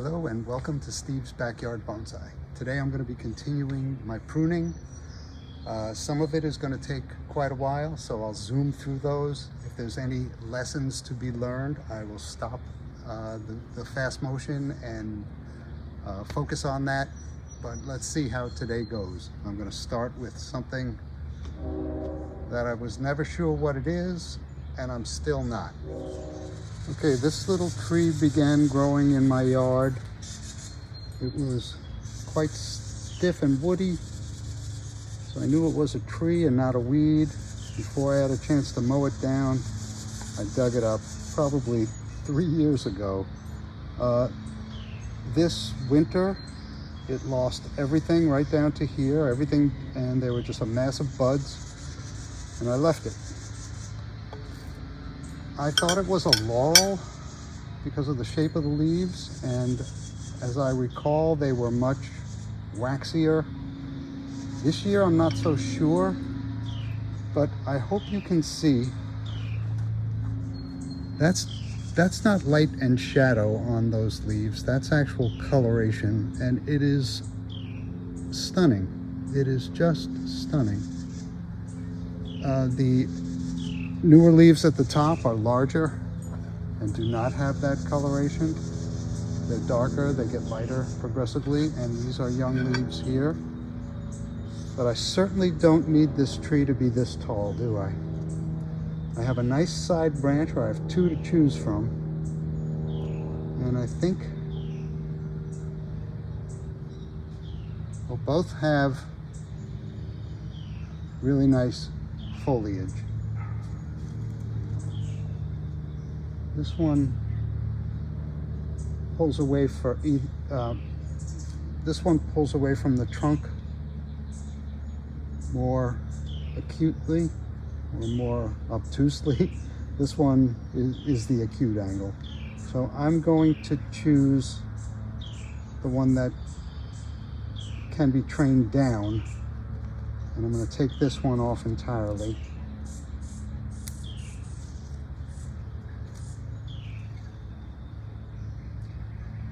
Hello and welcome to Steve's Backyard Bonsai. Today I'm going to be continuing my pruning. Some of it is going to take quite a while, so I'll zoom through those. If there's any lessons to be learned, I will stop the fast motion and focus on that. But let's see how today goes. I'm going to start with something that I was never sure what it is, and I'm still not. Okay, this little tree began growing in my yard. It was quite stiff and woody, so I knew it was a tree and not a weed. Before I had a chance to mow it down, I dug it up probably 3 years ago. This winter, it lost everything right down to here, everything, and there were just a mass of buds, and I left it. I thought it was a laurel because of the shape of the leaves, and as I recall, they were much waxier. This year I'm not so sure, but I hope you can see that's not light and shadow on those leaves. That's actual coloration, and it is stunning. It is just stunning. The newer leaves at the top are larger and do not have that coloration. They're darker, they get lighter progressively, and these are young leaves here. But I certainly don't need this tree to be this tall, do I? I have a nice side branch where I have two to choose from, and I think we'll both have really nice foliage. This one pulls away this one pulls away from the trunk more acutely or more obtusely. This one is the acute angle. So I'm going to choose the one that can be trained down, and I'm going to take this one off entirely.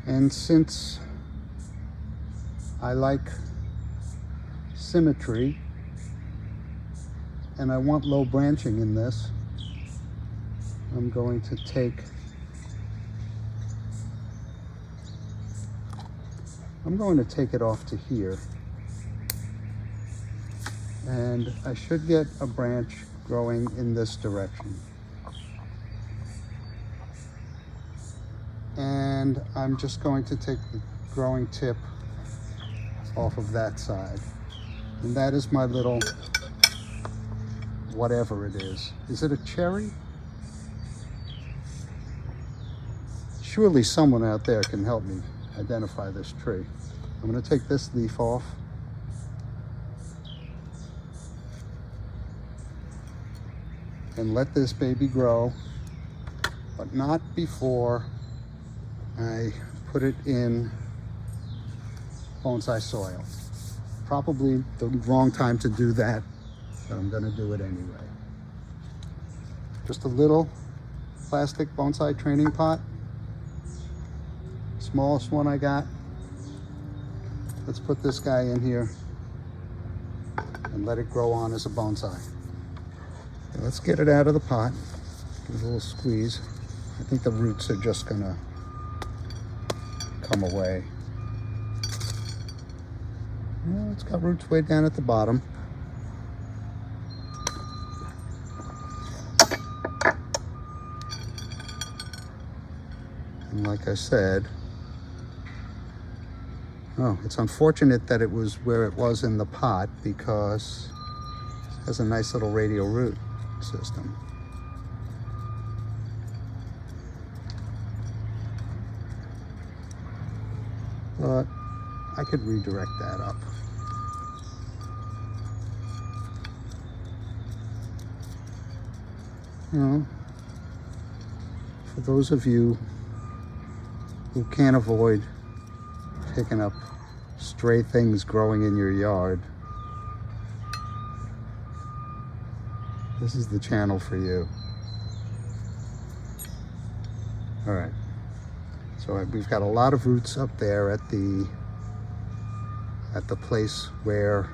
And since I like symmetry and I want low branching in this, I'm going to take it off to here, and I should get a branch growing in this direction. And I'm just going to take the growing tip off of that side. And that is my little, whatever it is. Is it a cherry? Surely someone out there can help me identify this tree. I'm going to take this leaf off. And let this baby grow, but not before I put it in bonsai soil. Probably the wrong time to do that, but I'm going to do it anyway. Just a little plastic bonsai training pot. Smallest one I got. Let's put this guy in here and let it grow on as a bonsai. Okay, let's get it out of the pot. Give it a little squeeze. I think the roots are just going to come away. Well, it's got roots way down at the bottom. And like I said, it's unfortunate that it was where it was in the pot, because it has a nice little radial root system. But I could redirect that up. You know, for those of you who can't avoid picking up stray things growing in your yard, this is the channel for you. All right. So we've got a lot of roots up there at the place where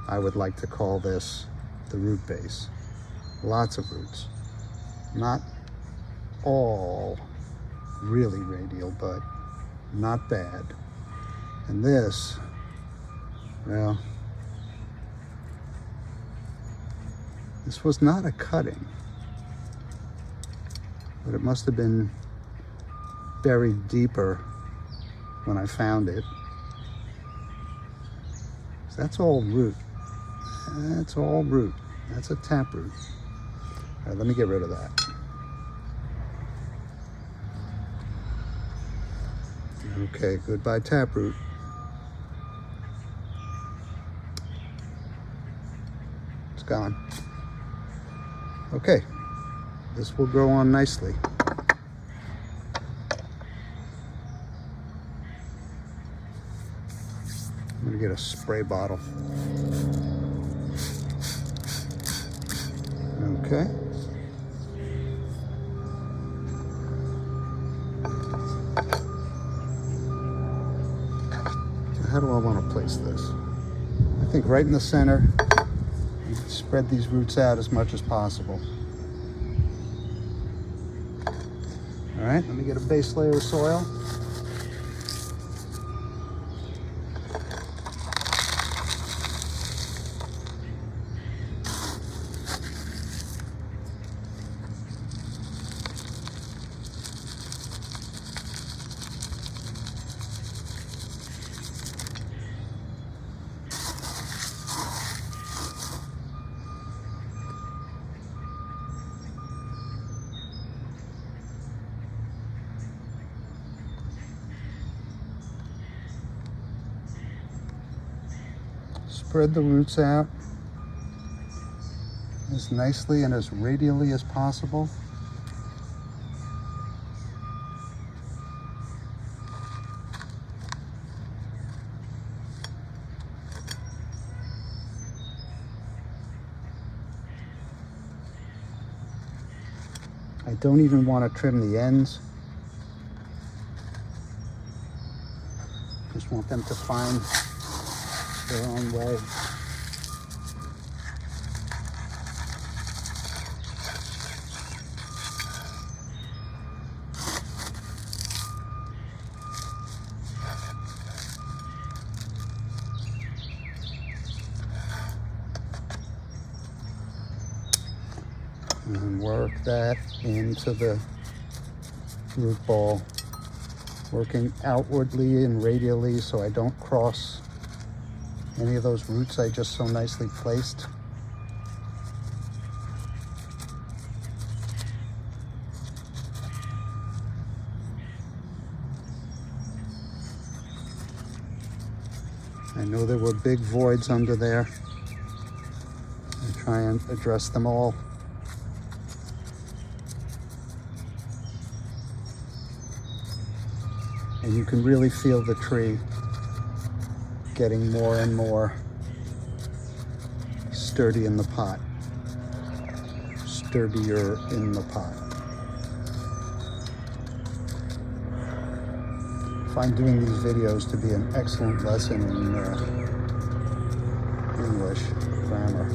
I would like to call this the root base. Lots of roots. Not all really radial, but not bad. And this, well, this was not a cutting, but it must have been buried deeper when I found it. So that's all root. That's all root. That's a taproot. All right, let me get rid of that. Okay, goodbye taproot. It's gone. Okay, this will grow on nicely. I'm gonna get a spray bottle. Okay. So how do I want to place this? I think right in the center. Spread these roots out as much as possible. All right, let me get a base layer of soil. Spread the roots out as nicely and as radially as possible. I don't even want to trim the ends. Just want them to find their own way. And work that into the root ball, working outwardly and radially so I don't cross any of those roots I just so nicely placed. I know there were big voids under there. I try and address them all. And you can really feel the tree getting more and more sturdy in the pot, sturdier in the pot. I find doing these videos to be an excellent lesson in English grammar.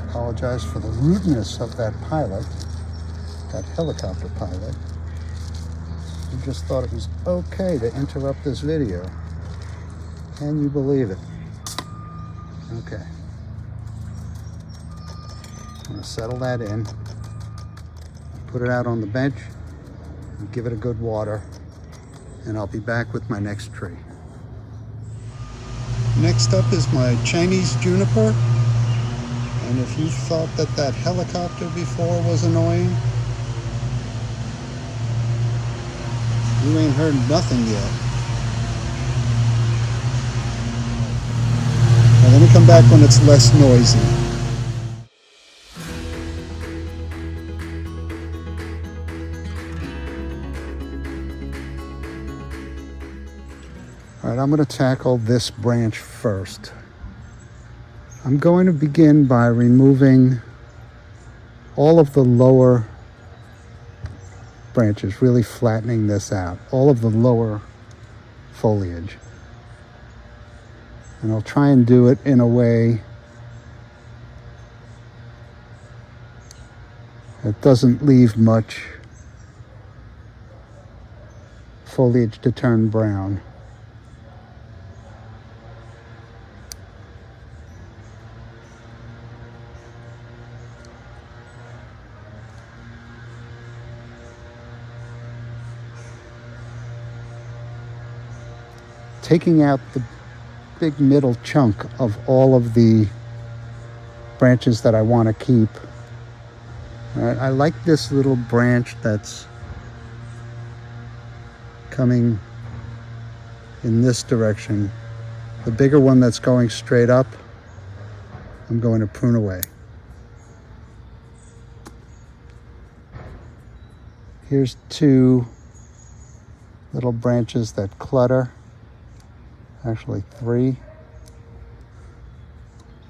Apologize for the rudeness of that pilot, that helicopter pilot, who just thought it was okay to interrupt this video. Can you believe it? Okay. I'm going to settle that in, put it out on the bench, and give it a good water, and I'll be back with my next tree. Next up is my Chinese juniper. And if you thought that that helicopter before was annoying, you ain't heard nothing yet. Now let me come back when it's less noisy. All right, I'm going to tackle this branch first. I'm going to begin by removing all of the lower branches, really flattening this out, all of the lower foliage. And I'll try and do it in a way that doesn't leave much foliage to turn brown. Taking out the big middle chunk of all of the branches that I want to keep. All right, I like this little branch that's coming in this direction. The bigger one that's going straight up, I'm going to prune away. Here's two little branches that clutter. Actually 3.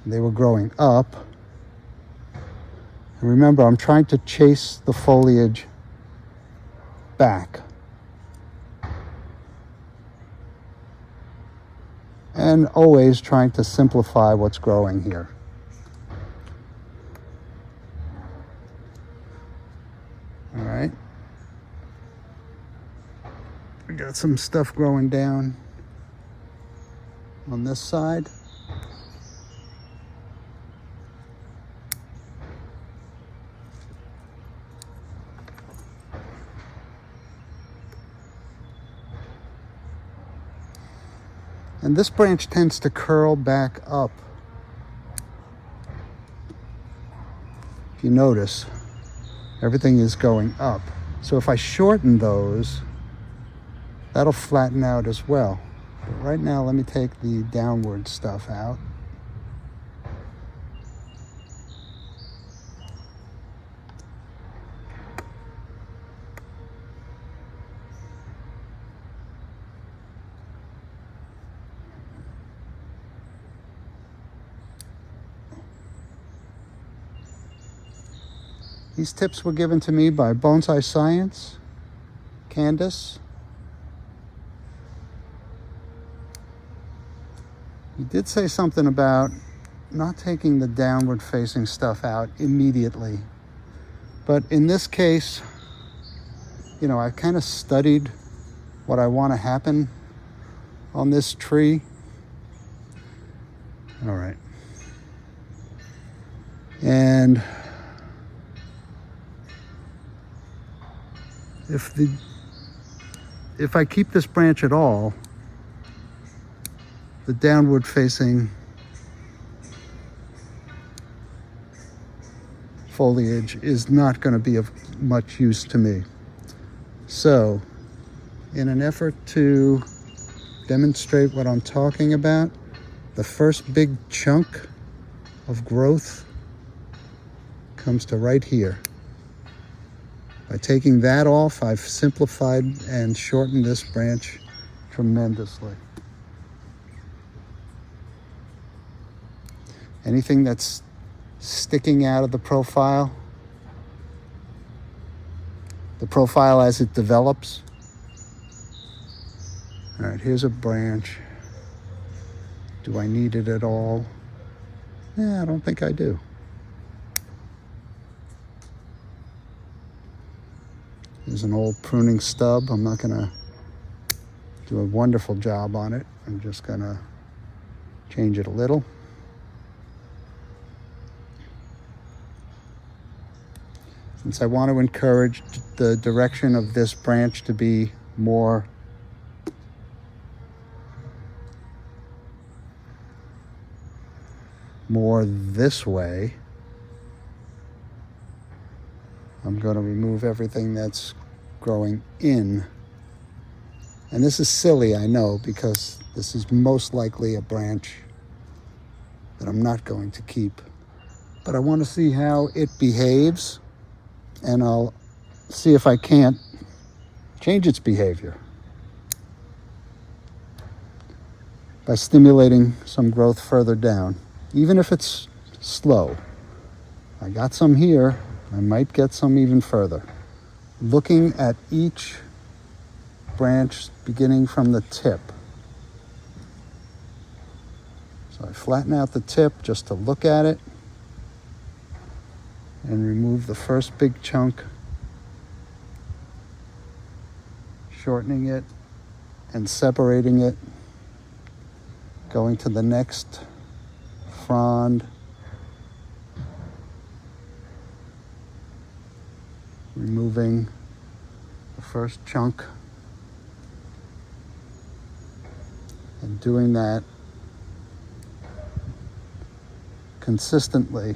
They were growing up. And remember, I'm trying to chase the foliage back. And always trying to simplify what's growing here. All right. We got some stuff growing down on this side. And this branch tends to curl back up. If you notice, everything is going up. So if I shorten those, that'll flatten out as well. But right now, let me take the downward stuff out. These tips were given to me by Bonsai Science, Candace. He did say something about not taking the downward facing stuff out immediately. But in this case, you know, I kind of studied what I want to happen on this tree. All right. And if I keep this branch at all, the downward facing foliage is not going to be of much use to me. So, in an effort to demonstrate what I'm talking about, the first big chunk of growth comes to right here. By taking that off, I've simplified and shortened this branch tremendously. Anything that's sticking out of the profile as it develops. All right, here's a branch. Do I need it at all? Yeah, I don't think I do. There's an old pruning stub. I'm not gonna do a wonderful job on it. I'm just gonna change it a little. Since I want to encourage the direction of this branch to be more this way, I'm going to remove everything that's growing in. And this is silly, I know, because this is most likely a branch that that I'm not going to keep. But I want to see how it behaves, and I'll see if I can't change its behavior by stimulating some growth further down, even if it's slow. I got some here, I might get some even further. Looking at each branch beginning from the tip. So I flatten out the tip just to look at it and remove the first big chunk, shortening it and separating it, going to the next frond, removing the first chunk, and doing that consistently.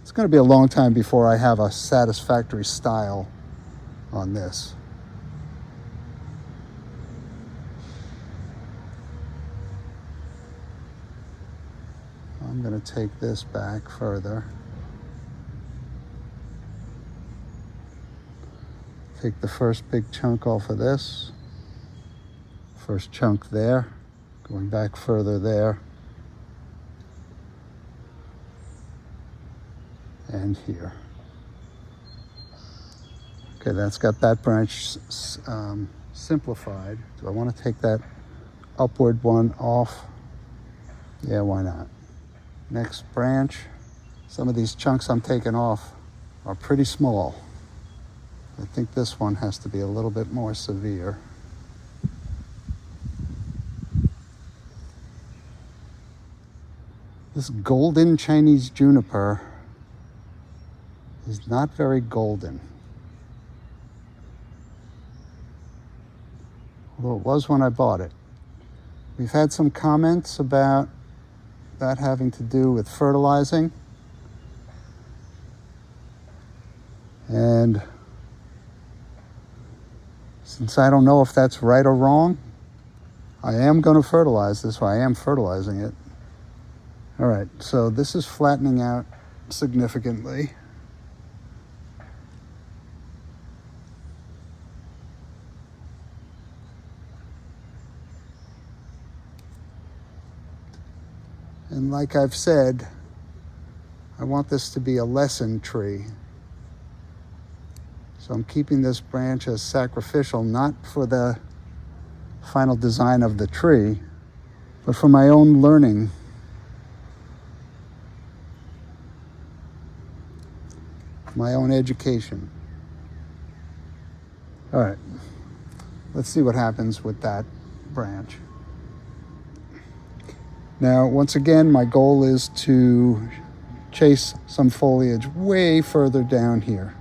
It's going to be a long time before I have a satisfactory style on this. I'm going to take this back further. Take the first big chunk off of this. First chunk there, going back further there. And here. Okay, that's got that branch simplified. Do I want to take that upward one off? Yeah, why not? Next branch. Some of these chunks I'm taking off are pretty small. I think this one has to be a little bit more severe. This golden Chinese juniper is not very golden. Although it was when I bought it. We've had some comments about that having to do with fertilizing. And since I don't know if that's right or wrong, I am going to fertilize this, so I am fertilizing it. All right, so this is flattening out significantly. And like I've said, I want this to be a lesson tree. So I'm keeping this branch as sacrificial, not for the final design of the tree, but for my own learning. My own education. All right, let's see what happens with that branch. Now, once again, my goal is to chase some foliage way further down here.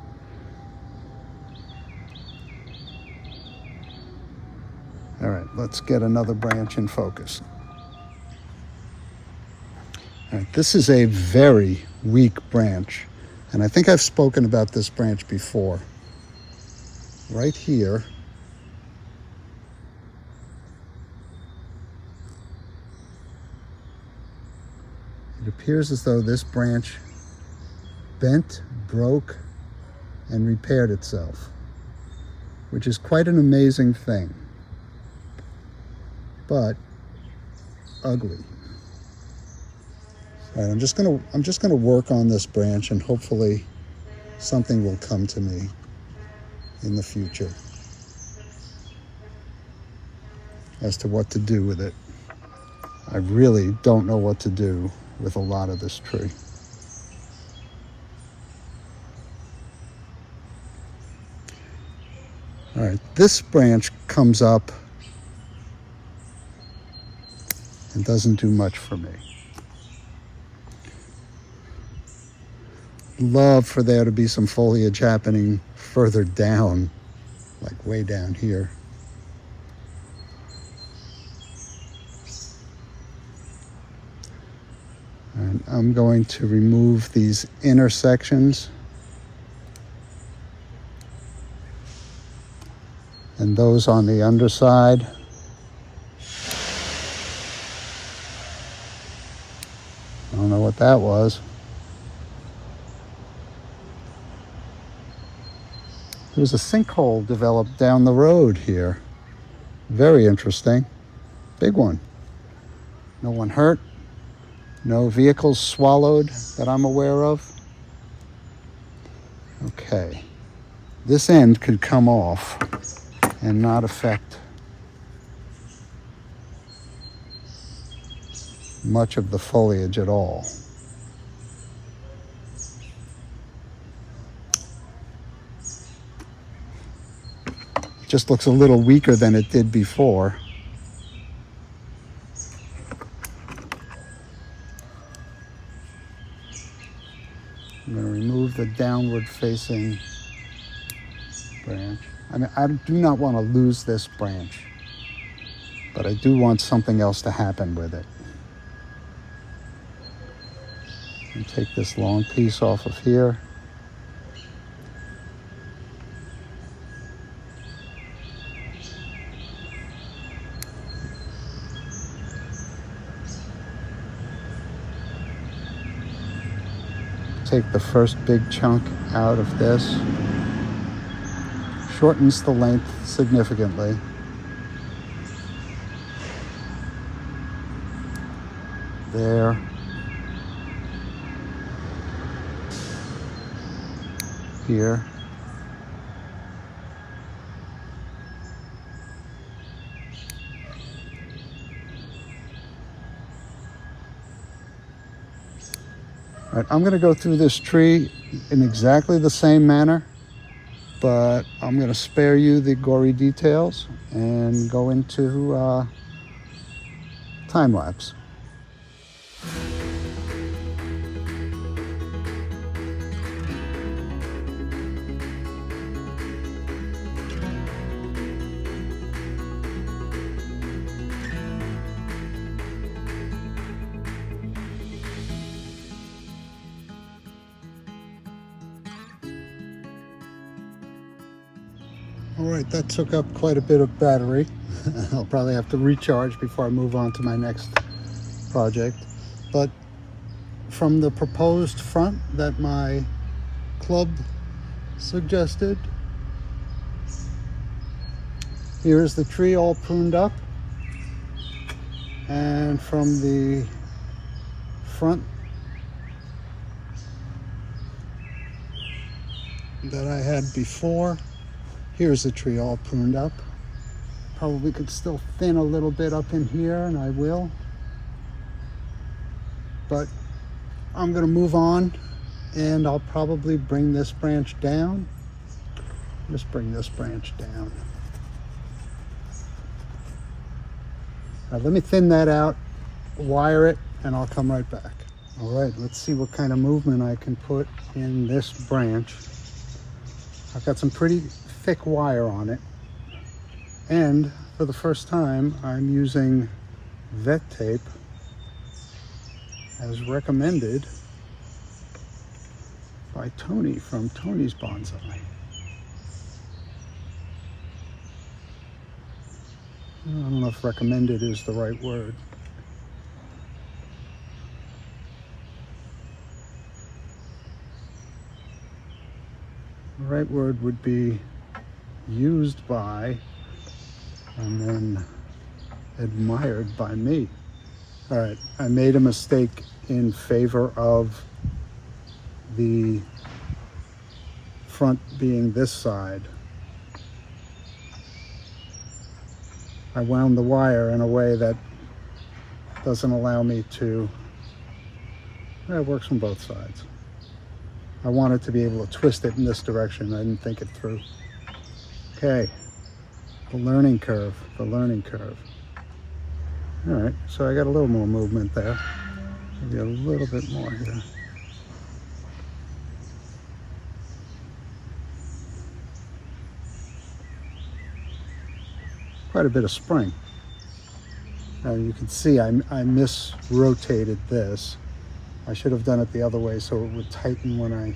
All right, let's get another branch in focus. All right, this is a very weak branch, and I think I've spoken about this branch before. Right here, it appears as though this branch bent, broke, and repaired itself, which is quite an amazing thing, but ugly. All right, I'm just gonna work on this branch, and hopefully something will come to me in the future as to what to do with it. I really don't know what to do with a lot of this tree. All right, this branch comes up and doesn't do much for me. Love for there to be some foliage happening further down, like way down here. And I'm going to remove these inner sections and those on the underside. I don't know what that was. There was a sinkhole developed down the road here. Very interesting. Big one. No one hurt. No vehicles swallowed that I'm aware of. Okay. This end could come off and not affect much of the foliage at all. It just looks a little weaker than it did before. I'm going to remove the downward facing branch. I mean, I do not want to lose this branch, but I do want something else to happen with it. And take this long piece off of here. Take the first big chunk out of this. Shortens the length significantly. There. Here. All right, I'm going to go through this tree in exactly the same manner, but I'm going to spare you the gory details and go into time lapse. All right, that took up quite a bit of battery. I'll probably have to recharge before I move on to my next project. But from the proposed front that my club suggested, here's the tree all pruned up. And from the front that I had before, here's the tree all pruned up. Probably could still thin a little bit up in here, and I will. But I'm gonna move on, and I'll probably bring this branch down. Just bring this branch down. Now, let me thin that out, wire it, and I'll come right back. All right, let's see what kind of movement I can put in this branch. I've got some pretty thick wire on it, and for the first time I'm using vet tape as recommended by Tony from Tony's Bonsai. I don't know if recommended is the right word. The right word would be used by and then admired by me. All right, I made a mistake in favor of the front being this side. I wound the wire in a way that doesn't allow me to, it works from both sides. I wanted to be able to twist it in this direction. I didn't think it through. Okay, the learning curve, the learning curve. All right, so I got a little more movement there. Maybe a little bit more here. Quite a bit of spring. Now you can see I mis-rotated this. I should have done it the other way so it would tighten when I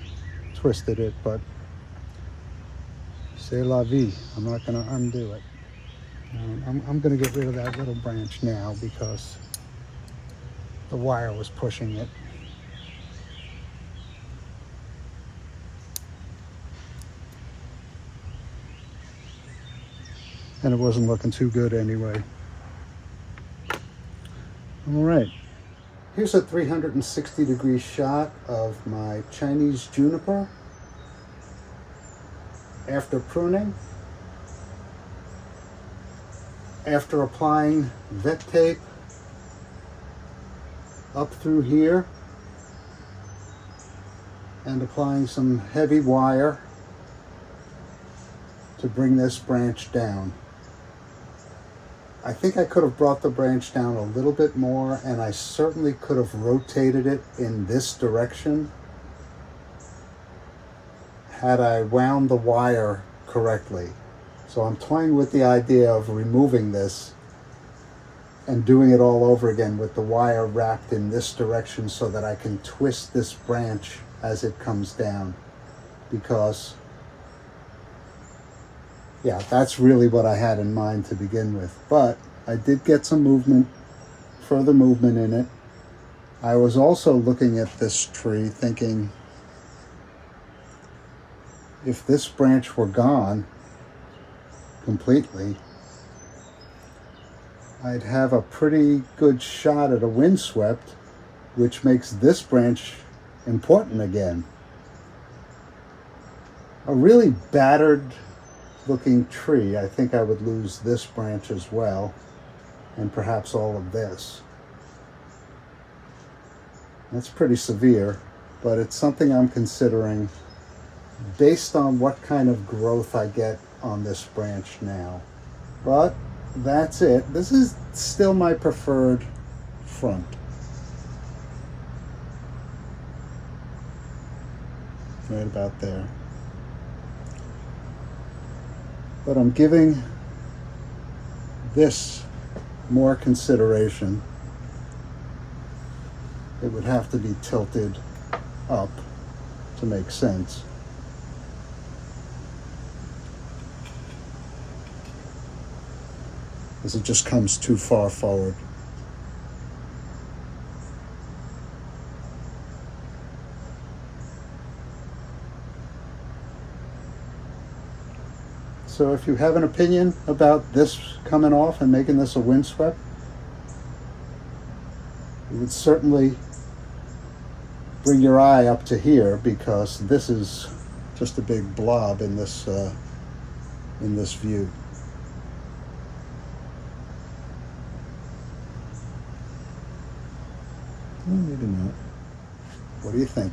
twisted it, but c'est la vie. I'm not going to undo it. I'm going to get rid of that little branch now because the wire was pushing it. And it wasn't looking too good anyway. All right. Here's a 360-degree shot of my Chinese juniper after pruning. After applying vet tape up through here and applying some heavy wire to bring this branch down. I think I could have brought the branch down a little bit more, and I certainly could have rotated it in this direction had I wound the wire correctly. So I'm toying with the idea of removing this and doing it all over again with the wire wrapped in this direction so that I can twist this branch as it comes down, because yeah, that's really what I had in mind to begin with. But I did get some movement, further movement in it. I was also looking at this tree thinking, if this branch were gone completely, I'd have a pretty good shot at a windswept, which makes this branch important again. A really battered looking tree, I think I would lose this branch as well, and perhaps all of this. That's pretty severe, but it's something I'm considering based on what kind of growth I get on this branch now. But that's it. This is still my preferred front. Right about there. But I'm giving this more consideration. It would have to be tilted up to make sense. Because it just comes too far forward. So if you have an opinion about this coming off and making this a windswept, it would certainly bring your eye up to here, because this is just a big blob in this view. Well, maybe not. What do you think?